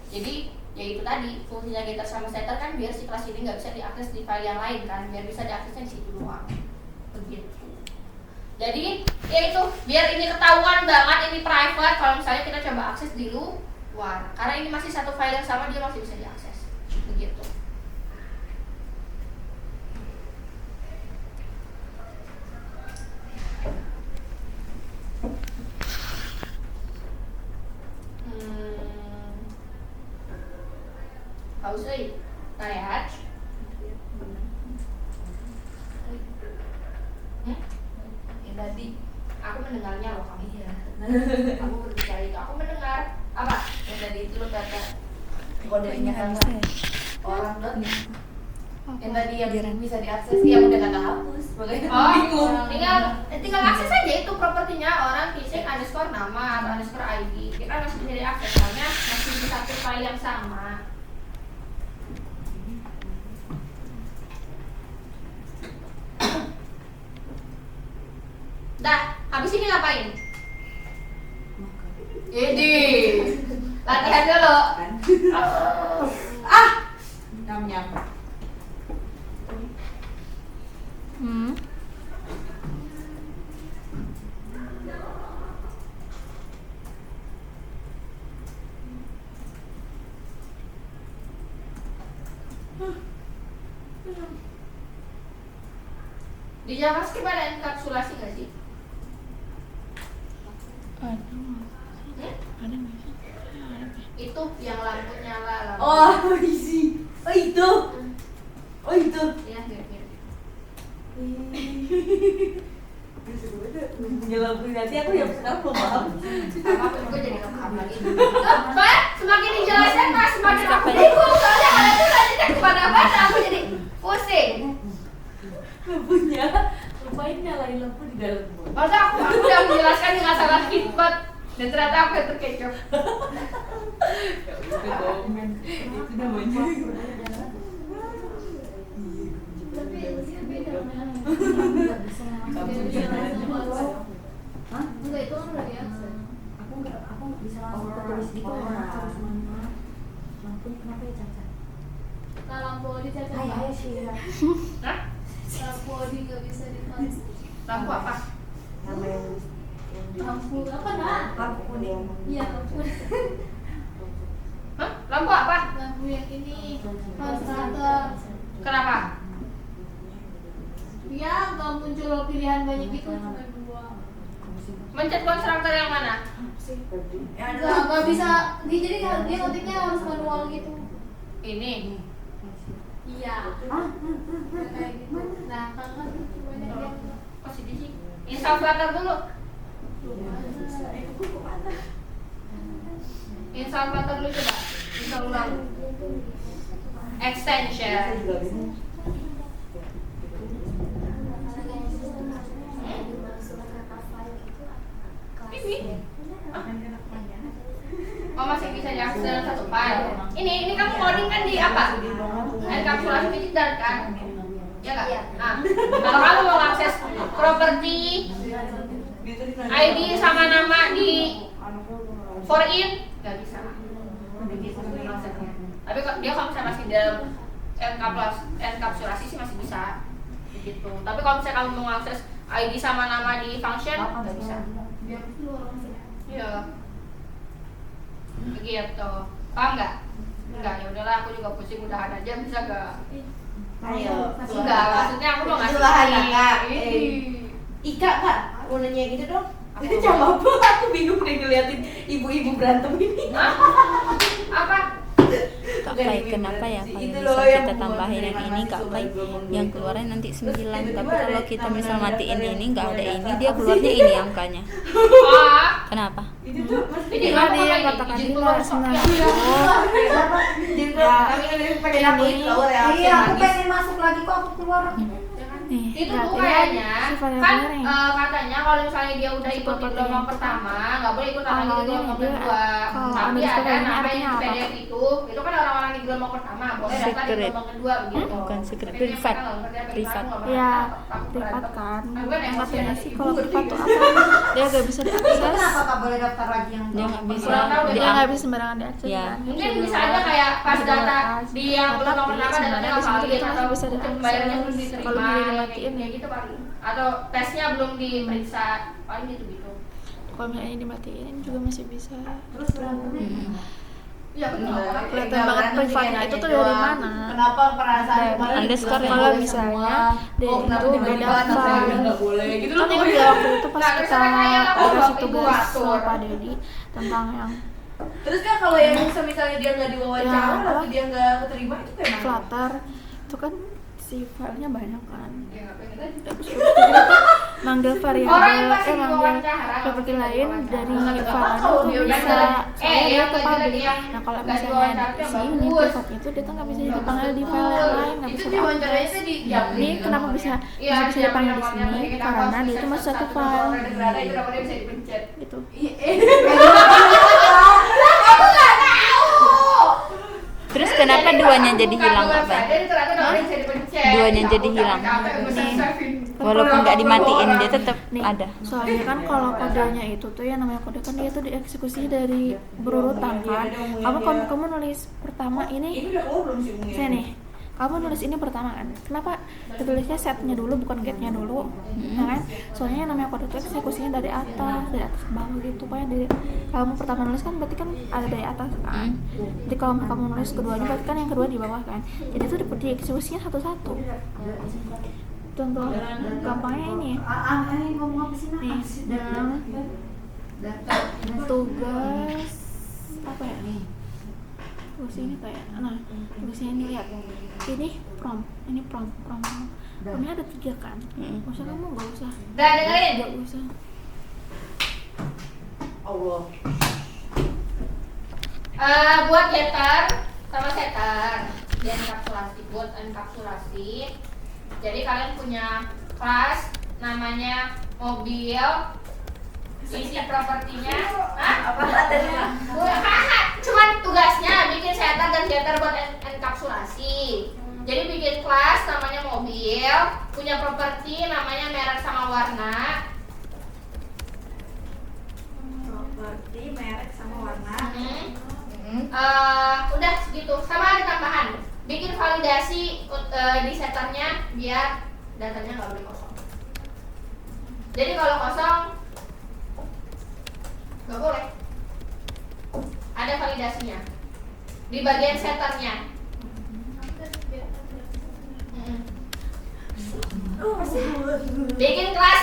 Jadi ya itu tadi fungsinya getter sama setter kan biar si kelas ini nggak bisa diakses di file yang lain kan, biar bisa diaksesnya di situ doang. Begitu. Jadi ya itu biar ini ketahuan banget ini private kalau misalnya kita coba akses di luar, karena ini masih satu file yang sama dia masih bisa diakses. Begitu. Hausui, lihat. Yang tadi Aku mendengarnya loh kamu. iya. Aku berbicara itu. Aku mendengar apa? Yang tadi itu lo kata Kayaknya kodenya nggak kan bisa ya. orang dot. Apa? Yang tadi yang Biaran. bisa diakses yang udah kata hapus. Makanya Oh, bingung. tinggal akses aja itu propertinya orang fisik underscore nama atau underscore ID. Kita masih bisa diakses soalnya masih di satu file yang sama. Dah, habis ini ngapain? Jadi latihan dulu. Nyam-nyam. Hmm. Di JavaScript ada enkapsulasi nggak sih? Aduh. Hmm? Itu yang lampu nyala lampu. Oh, isi. Oh itu. Oh itu. Ya, mirip-mirip. Punya lampu nanti aku yang sekarang belum paham. Apa gue jadi nggak lagi. Pak, semakin dijelaskan Pak, semakin aku bingung. Soalnya kalian tuh lanjutnya kemana-mana, aku jadi pusing. Lampunya. Lupain nyalain lampu di dalam rumah. Masa aku udah menjelaskan dengan sangat hikmat dan ternyata aku yang terkecoh. Itu komen. Itu namanya. Tapi usia beda kan. Hah? Enggak, itu kan udah biasa. Aku nggak bisa langsung tulis gitu. Harus manual. Lampu kenapa ya Caca? Nah, lampu di cacat. Ayo sih. Hah? Lampu di nggak bisa dipakai. Lampu apa? Nama yang Lampu apa nak? lampu kuning. Iya, lampu. Hah? Lampu apa? Lampu yang ini. Konstrator. Kenapa? Ya, nggak muncul pilihan banyak gitu, cuma dua. Mencet konstruktor yang mana? Nggak bisa. Jadi dia ngetiknya harus manual gitu. Ini. Iya. Kayak gitu. Nah, kakak tuh banyak yang Oh, sih. Install Flutter dulu. Install Flutter dulu coba. Install ulang. Extension. Ini. Oh, masih bisa diakses dalam satu file. Ini kamu coding kan di apa? Enkapsulasi digital kan? Ya nggak? Nah, kalau kamu mau akses properti ID sama nama di for-in, nggak bisa. Tapi kok dia kalau misalnya masih dalam enkapsulasi sih masih bisa. Gitu. Tapi kalau misalnya kamu mau akses ID sama nama di function, nggak bisa. Iya. Begitu. Paham nggak? Enggak, ya udahlah aku juga pusing udahan aja bisa gak? Ayo. Enggak, maksudnya aku mau ngasih Itulah ini. Kak. Ih. Ika Kak, mau nanya gitu dong. Apa? Jawab apa? Aku bingung deh ngeliatin ibu-ibu berantem ini. Hah? Apa? Kak Pai, kenapa ya kalau Itu bisa loh yang kita tambahin yang ini Kak Pai yang keluarnya nanti 9, tapi kalau kita misal matiin ini nggak ada ini, dia keluarnya ini angkanya. Ah, Kenapa? Itu tuh ini Iya, apa dia lagi? katakan Izin dia keluar harus kok. menang. Iya. jadi kami kan pengen aku itu loh ya. Iya, aku pengen masuk lagi kok aku keluar. Nih, Itu berarti tuh kan kayaknya si variabel kan ini. katanya kalau misalnya dia udah ikut di gelombang pertama nggak boleh ikut lagi di Kalau gelombang dia- kedua. kalau Tapi underscore ada ini nama artinya yang di apa? PDF itu kan orang-orang di gelombang pertama boleh daftar di Secret. gelombang kedua begitu. Bukan secret, Tapi dia privat. mereka nggak ngerti apa Privat. privat, nggak Ya, takut privat berantem. kan. Aku kan emosi Katanya ada sih ibu kalau gede. privat tuh apa? Dia gak bisa Tapi diakses. kenapa Kak boleh daftar lagi yang Dia nggak bisa. Kurang tahu deh. Dia nggak bisa sembarangan diakses Ya. kan. Mungkin bisa aja kayak pas data di yang gelombang pertama datanya sebenarnya nggak di situ valid itu atau masih bisa mungkin bayarnya belum diakses. diterima Kalau dia kayak dimatiin kayak gitu paling atau tesnya belum diperiksa paling gitu. Kalau misalnya ini dimatiin juga masih bisa. terus berantemnya. Iya benar. Kelihatan banget privatnya itu tuh dari mana? Kenapa perasaan Dan kemarin underscore dibilang kalau boleh misalnya semua? dia Oh, kenapa itu tiba-tiba beda anak saya file. bilang nggak boleh gitu loh Kan ini pokoknya. dia waktu itu pas Nggak, kita misalnya kayak aku dikasih waktu ibu tugas atur. sama Pak Dedi tentang yang Terus kan kalau yang misalnya dia nggak diwawancara Ya, atau apa? dia nggak keterima itu kayak mana? Flutter itu kan si filenya banyak kan. Ya nggak pengen aja. Terus kita tuh manggil Orang yang variabel, pasti manggil diwawancara, properti lain dari Nggak file apa-apa itu kalau tuh dia bisa udah soalnya dia yang ke nggak jelas public. yang Nah kalau nggak misalnya diwawancara si ini bagus. privatnya itu dia tuh nggak bisa dipanggil di file yang lain, nggak Itu bisa diwawancaranya diakses. tuh di Ini kenapa bisa bisa dipanggil di sini? Karena dia itu masih satu file. Itu namanya bisa dipencet. Gitu. Aku nggak tahu. Terus kenapa duanya jadi hilang Kak Pai? Duanya jadi hilang. Walaupun nggak dimatiin dia tetap Nih, ada. soalnya kan kalau kodenya itu tuh yang namanya kode kan dia tuh dieksekusi dari berurutan kan. Kamu nulis pertama Ini ini, udah keluar belum sih umumnya? saya nih. Kamu nulis ini pertama kan. Kenapa ditulisnya setnya dulu bukan get-nya dulu? Nah kan? Soalnya yang namanya kode itu eksekusinya dari atas ke bawah gitu. Pokoknya dari kamu pertama nulis kan berarti kan ada dari atas kan. Jadi kalau kamu nulis keduanya berarti kan yang kedua di bawah kan. Jadi itu dieksekusinya satu-satu. Contoh gampangnya ini Ini ngomong apa sih Nak? nih, tugas apa ya nih? Tugas ini kayak, nah tugasnya ini lihat, ini promnya ada 3 kan? Maksudnya kamu nggak usah, Udah dengerin. nggak usah. Allah. Buat getter sama setter di enkapsulasi, buat enkapsulasi. Jadi kalian punya kelas namanya mobil, isi propertinya. Cuman tugasnya bikin setter dan getter buat enkapsulasi. Jadi bikin kelas namanya mobil, punya properti namanya merek sama warna. Properti, merek sama warna. Udah segitu. Sama ada tambahan, bikin validasi di setternya biar datanya nggak boleh kosong. Jadi kalau kosong nggak boleh. Ada validasinya di bagian setternya. Bikin kelas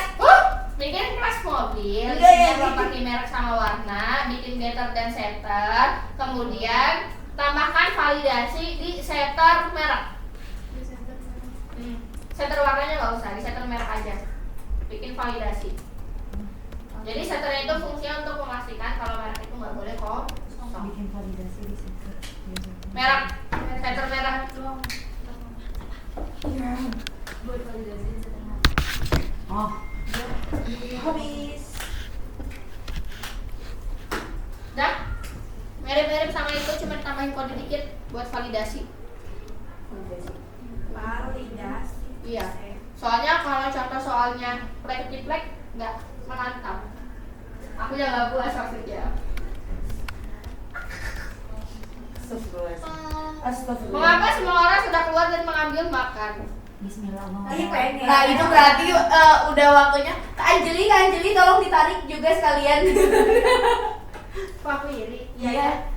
mobil, isinya properti merek sama warna, bikin getter dan setter, kemudian tambahkan validasi di setter merek. Setter warnanya nggak usah, di setter merek aja. Bikin validasi. Jadi setternya itu fungsinya untuk memastikan kalau merek itu nggak boleh kosong. Bikin validasi di situ. Merek, setter merek. Buat validasi sederhana. Oh. Habis. Dah, mirip-mirip sama itu, cuma tambahin kode dikit buat validasi. Validasi. Iya. Soalnya kalau contoh soalnya plek nggak mantap. Aku yang nggak puas maksudnya. Astagfirullah. Mengapa semua orang sudah keluar dan mengambil makan? Bismillahirrahmanirrahim. Nah itu berarti udah waktunya. Kak Anjeli tolong ditarik juga sekalian. Kok aku iri? Iya.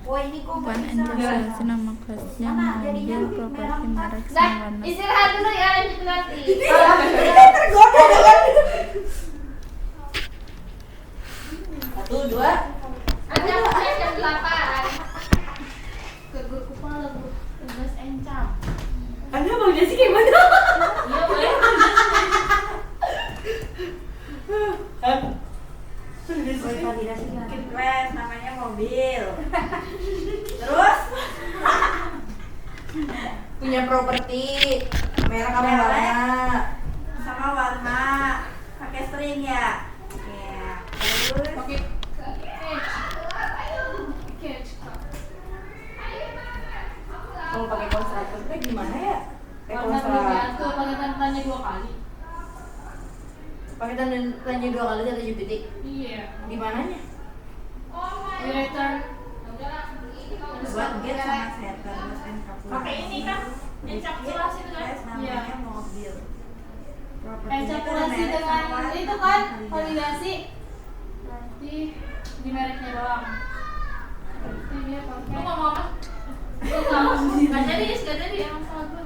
Oh ini kok Bukan bisa. enkapsulasi nama kelasnya Mana jadinya mobil properti merek Dah, sama warna. istirahat dulu ya, lanjut nanti. Tergoda dengan. 1, 2. Ada jam 8. Ke kepala tugas encam. Anda validasi kayak mana? Iya boleh. Validasi bikin kelas namanya mobil. Terus Punya properti merek sama Merek. warna. sama warna. Pakai string ya. Oke. Terus Oke. Kalau pakai konstruktor kayak gimana ya? Pakai Warna konstruktor. bergantung, pakai tanya 2 kali. Pakai tanya 2 kali atau GPT. Iya. Di mananya? Di return. buat get sama setter terus enkapsulasi. Pakai ini kan enkapsulasi dengan Kelas namanya iya. mobil. Encapsulasi dengan itu kan validasi berarti di mereknya doang. Berarti dia pakai. Lu ngomong apa? Nggak jadi, yang salah gue.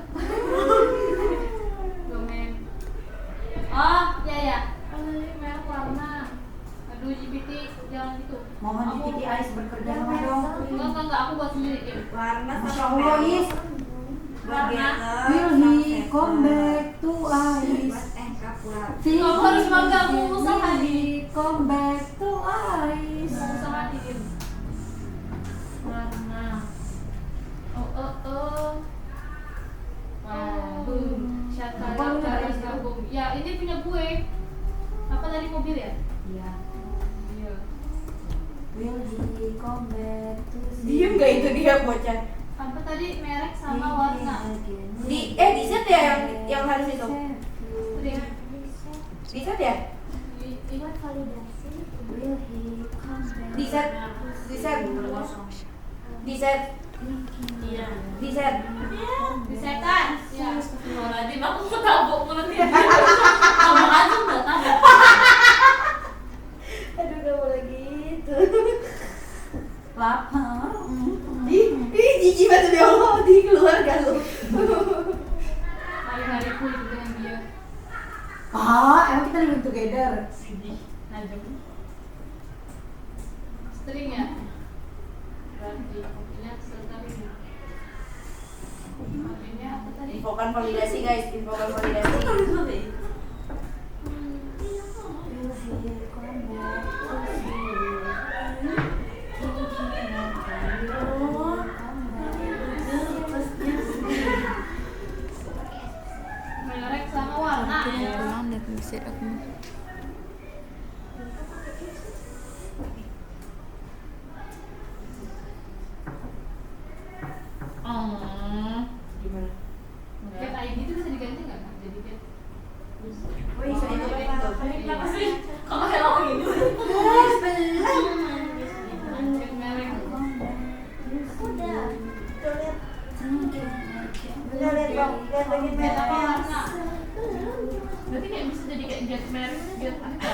Domain. Oh, ya. Oh, ini merek warna. Aduh, GPT jangan gitu. Mohon GPT Ais bekerja sama dong. Enggak, aku buat sendiri. Im. Warna Masya sama Allah, merek. Is. Buat getter Will sama he setter. come back to us? Buat enkapsulasi. Kamu harus magang, usaha Will nih. he come back to us? Usaha nih. Warna. Oh. Waduh. Apa lu Syakara nggak gabung. Ya, ini punya gue. Apa tadi mobil ya? Iya. Iya. Will he come back to Diem gak itu dia bocah? Apa tadi merek sama warna? Di set ya yang harus itu. Di set ya? Buat validasi, will he come back? Di set. Iya. Di set. Disetan. Ya. Astagfirullahaladzim, aku ketabuk mulutnya. Ngomong aja nggak tahu. Aduh gak boleh gitu. lapar. Ih, jijik banget ya Allah, di keluarga lu. Hari-hariku hidup dengan dia. Ah, emang kita living together. Najib. tadi? Infokan validasi guys, infokan validasi. Merek sama warna Aku ya. pulang dan bisa aku. Gimana? Get ID itu bisa diganti nggak? Jadi get. Wih, saya itu Kenapa sih? Kok kayak lama gitu? Get merek. Udah lihat bang, lihat lagi Get apa mereknya. warna? Berarti kayak bisa jadi kayak get merek, get apa?